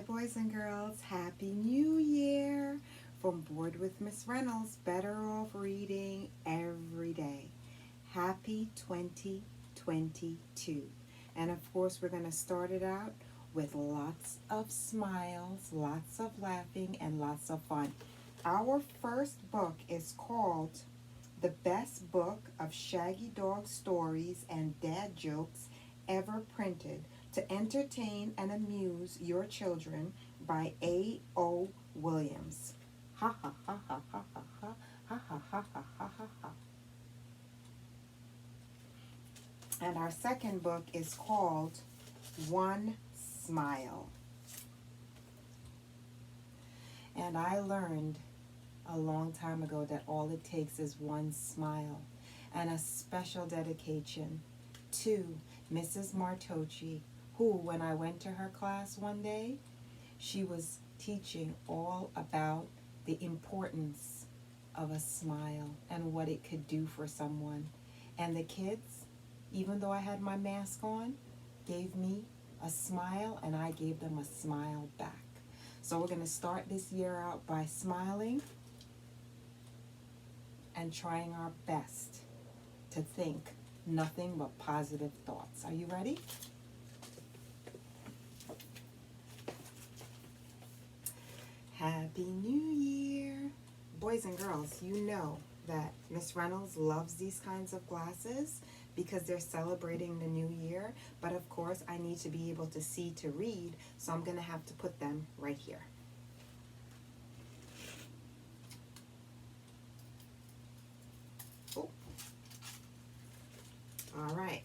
boys and girls. Happy New Year from Board with Miss Reynolds. Better off reading every day. Happy 2022. And of course, we're going to start it out with lots of smiles, lots of laughing, and lots of fun. Our first book is called The Best Book of Shaggy Dog Stories and Dad Jokes Ever Printed to Entertain and Amuse Your Children by A.O. Williams. Ha ha ha ha ha ha ha ha ha ha ha ha ha ha. And our second book is called One Smile. And I learned a long time ago that all it takes is one smile. And a special dedication to Mrs. Martocci, who, when I went to her class one day, she was teaching all about the importance of a smile and what it could do for someone. And the kids, even though I had my mask on, gave me a smile and I gave them a smile back. So we're going to start this year out by smiling and trying our best to think nothing but positive thoughts. Are you ready? Happy New Year! Boys and girls, you know that Miss Reynolds loves these kinds of glasses because they're celebrating the new year. But of course, I need to be able to see to read, so I'm going to have to put them right here. Oh. All right.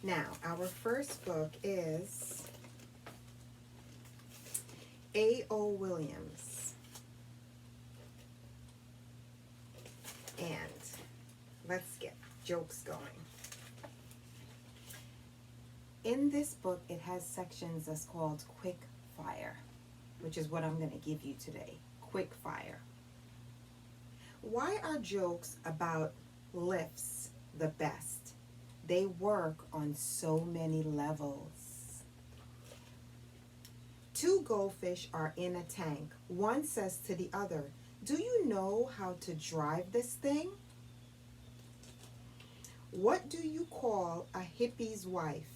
Now, our first book is A.O. Williams. And let's get jokes going. In this book, it has sections that's called Quick Fire, which is what I'm going to give you today. Quick Fire. Why are jokes about lifts the best? They work on so many levels. Two goldfish are in a tank. One says to the other, "Do you know how to drive this thing?" What do you call a hippie's wife?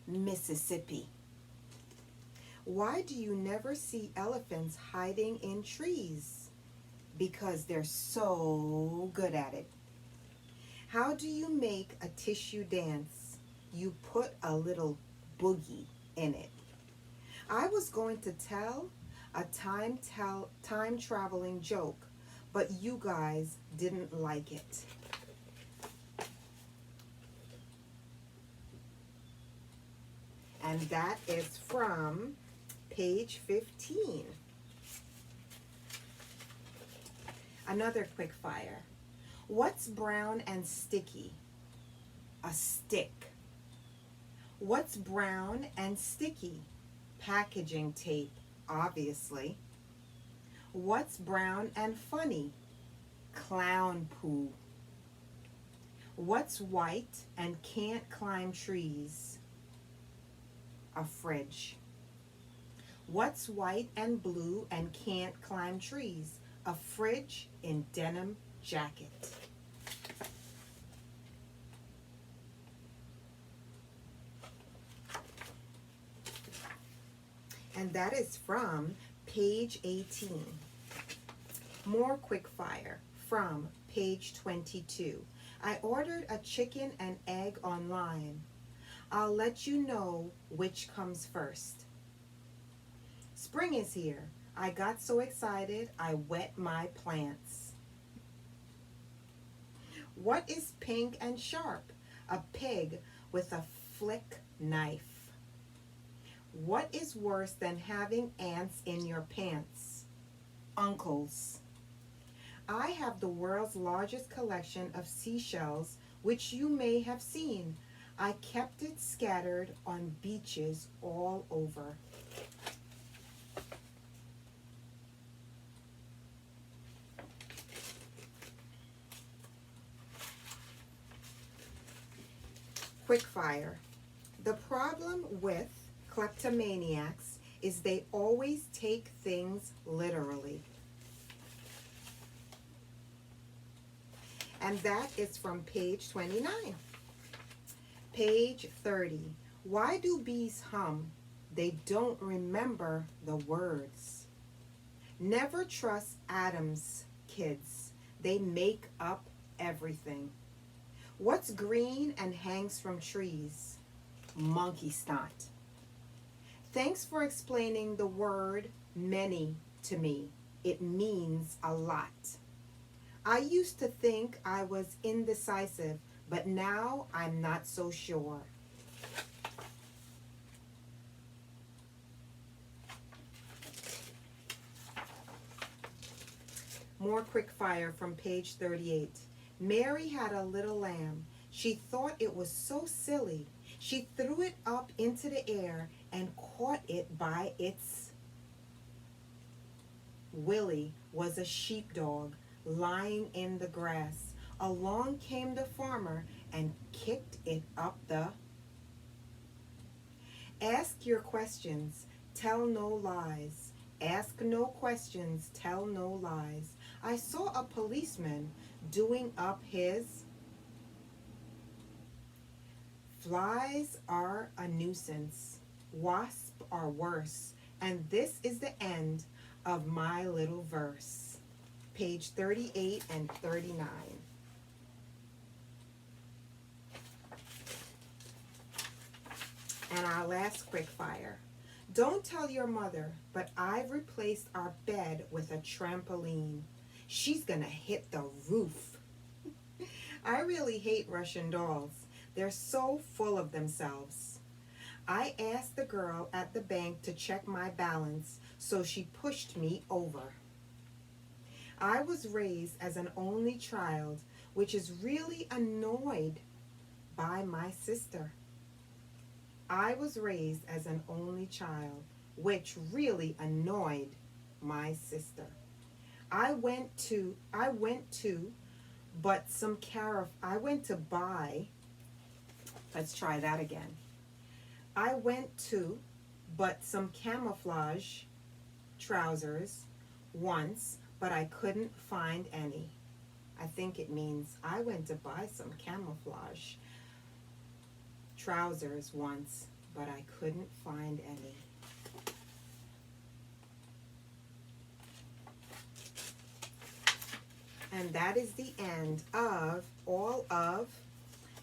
Mississippi. Why do you never see elephants hiding in trees? Because they're so good at it. How do you make a tissue dance? You put a little boogie in it. I was going to tell a time traveling joke, but you guys didn't like it. And that is from page 15. Another quick fire. What's brown and sticky? A stick. What's brown and sticky? Packaging tape, obviously. What's brown and funny? Clown poo. What's white and can't climb trees? A fridge. What's white and blue and can't climb trees? A fridge in denim jacket. And that is from page 18. More quick fire from page 22. I ordered a chicken and egg online. I'll let you know which comes first. Spring is here. I got so excited I wet my plants. What is pink and sharp? A pig with a flick knife. What is worse than having ants in your pants? Uncles. I have the world's largest collection of seashells, which you may have seen. I kept it scattered on beaches all over. Quick fire. The problem with kleptomaniacs is they always take things literally. And that is from page 29. Page 30. Why do bees hum? They don't remember the words. Never trust atoms, kids. They make up everything. What's green and hangs from trees? Monkey snot. Thanks for explaining the word many to me. It means a lot. I used to think I was indecisive, but now I'm not so sure. More quick fire from page 38. Mary had a little lamb. She thought it was so silly. She threw it up into the air and caught it by its... Willie was a sheepdog lying in the grass. Along came the farmer and kicked it up the... Ask your questions, tell no lies. Ask no questions, tell no lies. I saw a policeman doing up his... Flies are a nuisance. Wasps are worse. And this is the end of my little verse. Page 38 and 39. And our last quick fire. Don't tell your mother, but I've replaced our bed with a trampoline. She's gonna hit the roof. I really hate Russian dolls. They're so full of themselves. I asked the girl at the bank to check my balance, so she pushed me over. I was raised as an only child, which is really annoyed by my sister. I was raised as an only child, which really annoyed my sister. I went to buy, let's try that again. I went to but some camouflage trousers once, but I couldn't find any. I think it means I went to buy some camouflage trousers once, but I couldn't find any. And that is the end of all of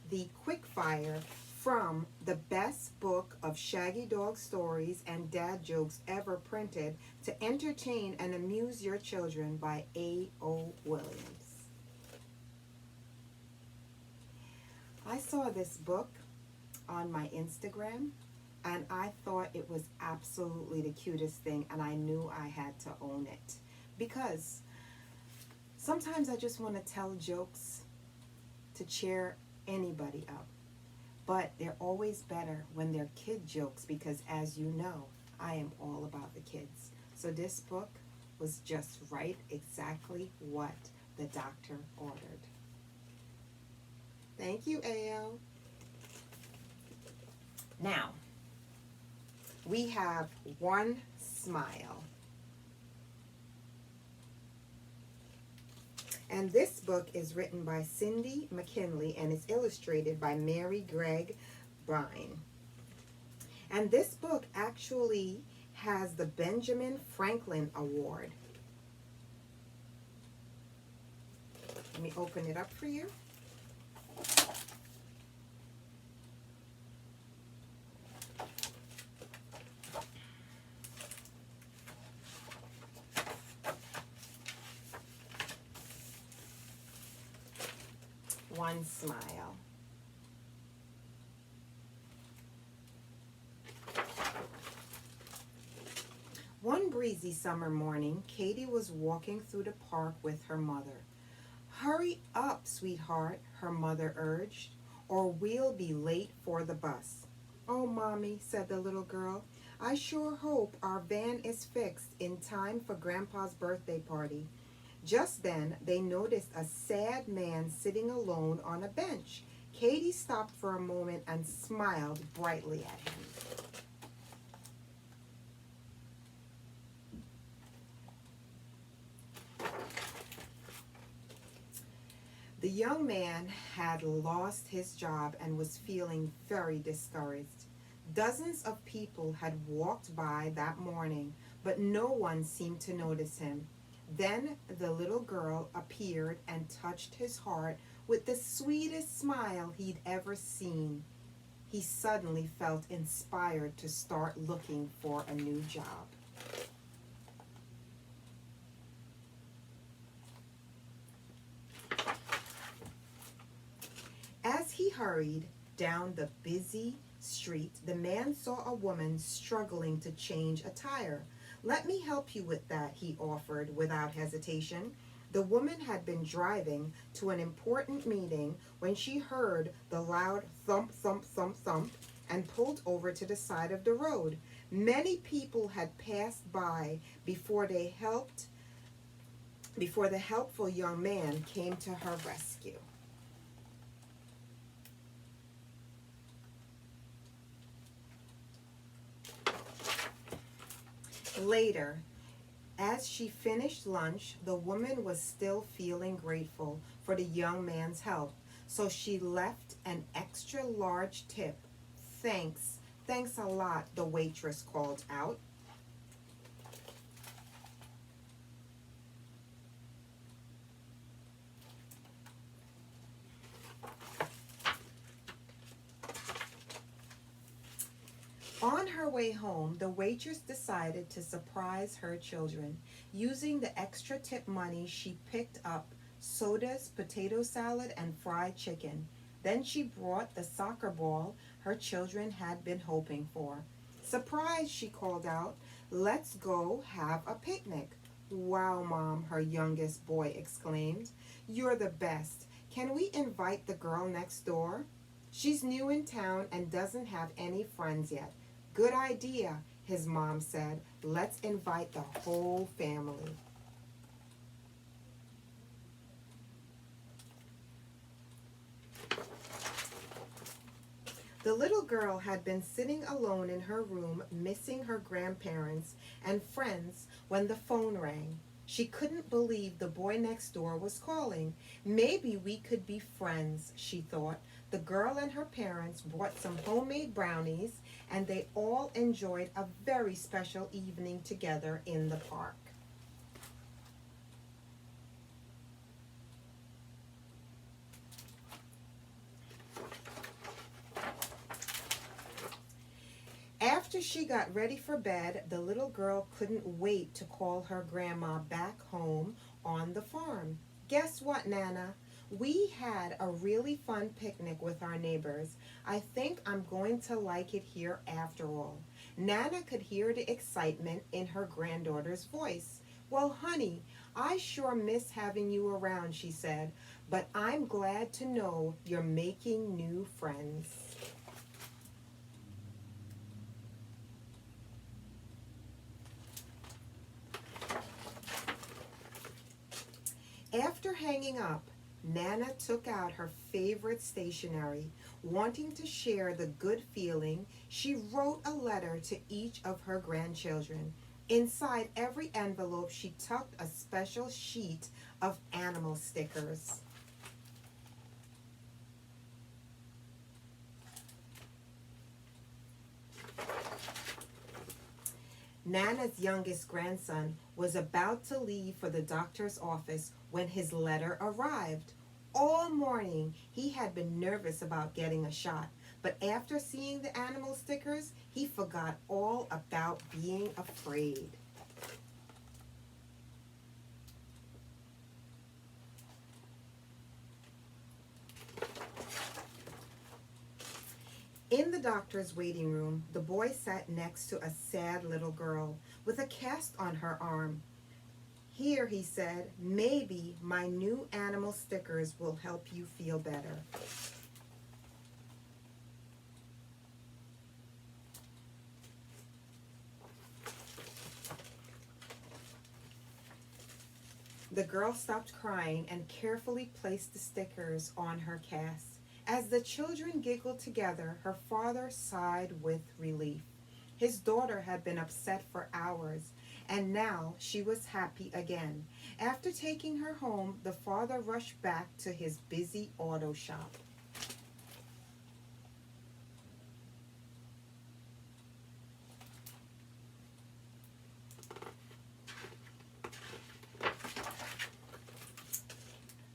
the quickfire from the best book of Shaggy Dog stories and dad jokes ever printed to entertain and amuse your children by A.O. Williams. I saw this book on my Instagram and I thought it was absolutely the cutest thing, and I knew I had to own it because sometimes I just want to tell jokes to cheer anybody up. But they're always better when they're kid jokes because, as you know, I am all about the kids. So this book was just right, exactly what the doctor ordered. Thank you, A.O. Now, we have one smile. And this book is written by Cindy McKinley and is illustrated by Mary Gregg Brine. And this book actually has the Benjamin Franklin Award. Let me open it up for you. One smile. One breezy summer morning, Katie was walking through the park with her mother. "Hurry up, sweetheart," her mother urged, "or we'll be late for the bus." "Oh, Mommy," said the little girl, "I sure hope our van is fixed in time for Grandpa's birthday party." Just then, they noticed a sad man sitting alone on a bench. Katie stopped for a moment and smiled brightly at him. The young man had lost his job and was feeling very discouraged. Dozens of people had walked by that morning, but no one seemed to notice him. Then the little girl appeared and touched his heart with the sweetest smile he'd ever seen. He suddenly felt inspired to start looking for a new job. As he hurried down the busy street, the man saw a woman struggling to change a tire. "Let me help you with that," he offered without hesitation. The woman had been driving to an important meeting when she heard the loud thump, thump, thump, thump and pulled over to the side of the road. Many people had passed by before the helpful young man came to her rescue. Later, as she finished lunch, the woman was still feeling grateful for the young man's help, so she left an extra large tip. "Thanks. Thanks a lot," the waitress called out. On her way home, the waitress decided to surprise her children. Using the extra tip money, she picked up sodas, potato salad, and fried chicken. Then she brought the soccer ball her children had been hoping for. "Surprise," she called out. "Let's go have a picnic." "Wow, Mom," her youngest boy exclaimed. "You're the best. Can we invite the girl next door? She's new in town and doesn't have any friends yet." "Good idea," his mom said. "Let's invite the whole family." The little girl had been sitting alone in her room, missing her grandparents and friends when the phone rang. She couldn't believe the boy next door was calling. "Maybe we could be friends," she thought. The girl and her parents brought some homemade brownies, and they all enjoyed a very special evening together in the park. After she got ready for bed, the little girl couldn't wait to call her grandma back home on the farm. "Guess what, Nana? We had a really fun picnic with our neighbors. I think I'm going to like it here after all." Nana could hear the excitement in her granddaughter's voice. "Well, honey, I sure miss having you around," she said, "but I'm glad to know you're making new friends." After hanging up, Nana took out her favorite stationery. Wanting to share the good feeling, she wrote a letter to each of her grandchildren. Inside every envelope, she tucked a special sheet of animal stickers. Nana's youngest grandson was about to leave for the doctor's office when his letter arrived. All morning, he had been nervous about getting a shot, but after seeing the animal stickers, he forgot all about being afraid. In the doctor's waiting room, the boy sat next to a sad little girl with a cast on her arm. "Here," he said, "maybe my new animal stickers will help you feel better." The girl stopped crying and carefully placed the stickers on her cast. As the children giggled together, her father sighed with relief. His daughter had been upset for hours, And now she was happy again. After taking her home, the father rushed back to his busy auto shop.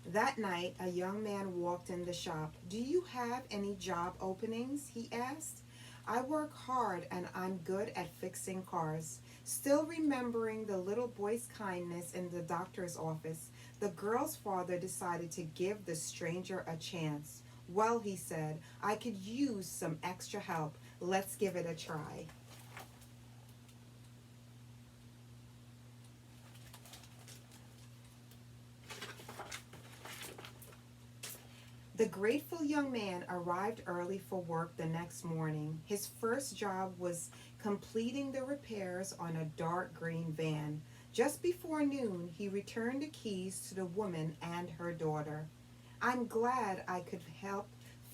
That night, a young man walked in the shop. "Do you have any job openings?" he asked. "I work hard and I'm good at fixing cars." Still remembering the little boy's kindness in the doctor's office, the girl's father decided to give the stranger a chance. "Well," he said, "I could use some extra help. Let's give it a try." The grateful young man arrived early for work the next morning. His first job was completing the repairs on a dark green van. Just before noon, he returned the keys to the woman and her daughter. "I'm glad I could help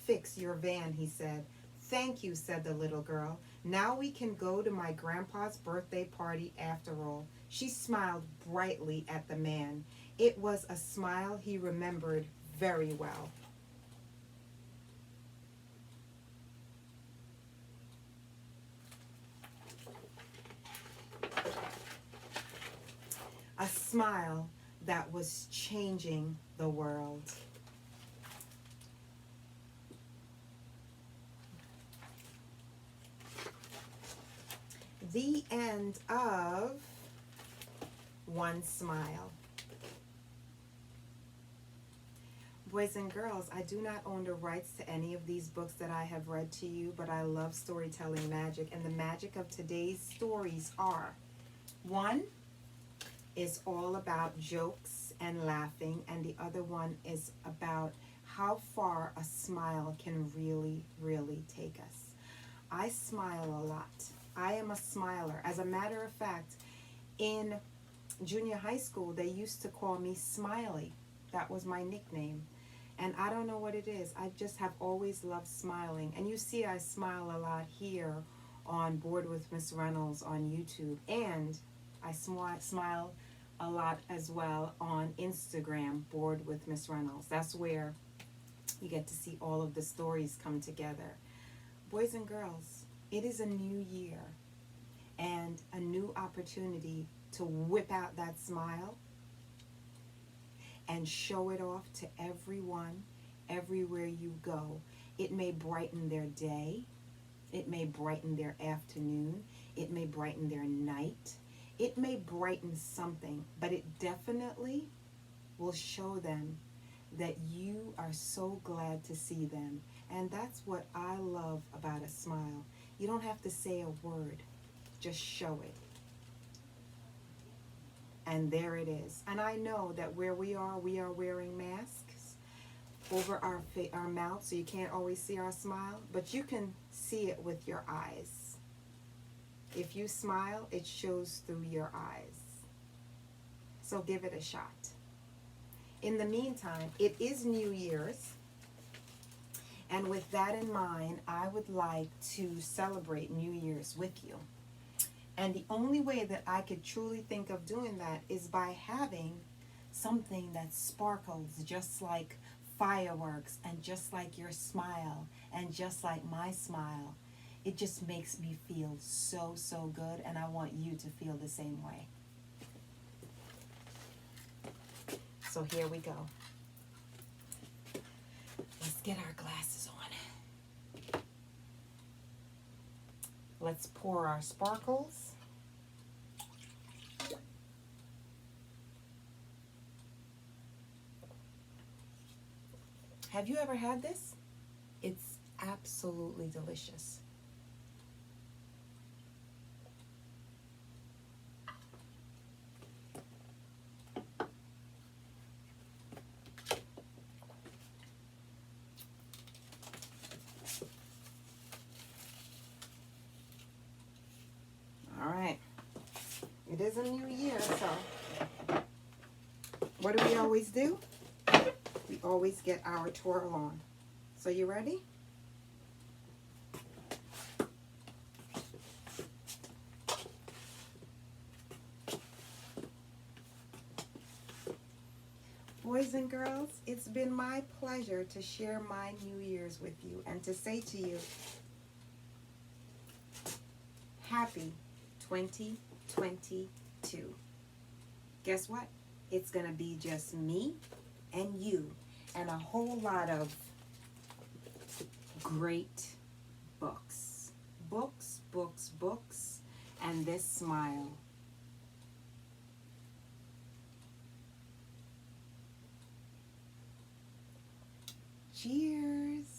fix your van," he said. "Thank you," said the little girl. "Now we can go to my grandpa's birthday party after all." She smiled brightly at the man. It was a smile he remembered very well. A smile that was changing the world. The end of One Smile. Boys and girls, I do not own the rights to any of these books that I have read to you, but I love storytelling magic, and the magic of today's stories are: one is all about jokes and laughing, and the other one is about how far a smile can really, really take us. I smile a lot. I am a smiler. As a matter of fact, in junior high school, they used to call me Smiley. That was my nickname. And I don't know what it is. I just have always loved smiling. And you see I smile a lot here on Board with Miss Reynolds on YouTube. And I smile a lot as well on Instagram, Board with Miss Reynolds. That's where you get to see all of the stories come together. Boys and girls, it is a new year and a new opportunity to whip out that smile and show it off to everyone, everywhere you go. It may brighten their day. It may brighten their afternoon. It may brighten their night. It may brighten something, but it definitely will show them that you are so glad to see them. And that's what I love about a smile. You don't have to say a word, just show it. And there it is. And I know that where we are wearing masks over our mouth, so you can't always see our smile, but you can see it with your eyes. If you smile, it shows through your eyes. So give it a shot. In the meantime, it is New Year's. And with that in mind, I would like to celebrate New Year's with you. And the only way that I could truly think of doing that is by having something that sparkles just like fireworks and just like your smile and just like my smile. It just makes me feel so, so good, and I want you to feel the same way. So here we go. Let's get our glasses on. Let's pour our sparkles. Have you ever had this? It's absolutely delicious. All right. It is a new year, so what do we always do? We always get our twirl on. So you ready? boys and girls, it's been my pleasure to share my New Year's with you and to say to you, happy 2022. Guess what? It's going to be just me and you and a whole lot of great books. Books, books, books, and this smile. Cheers.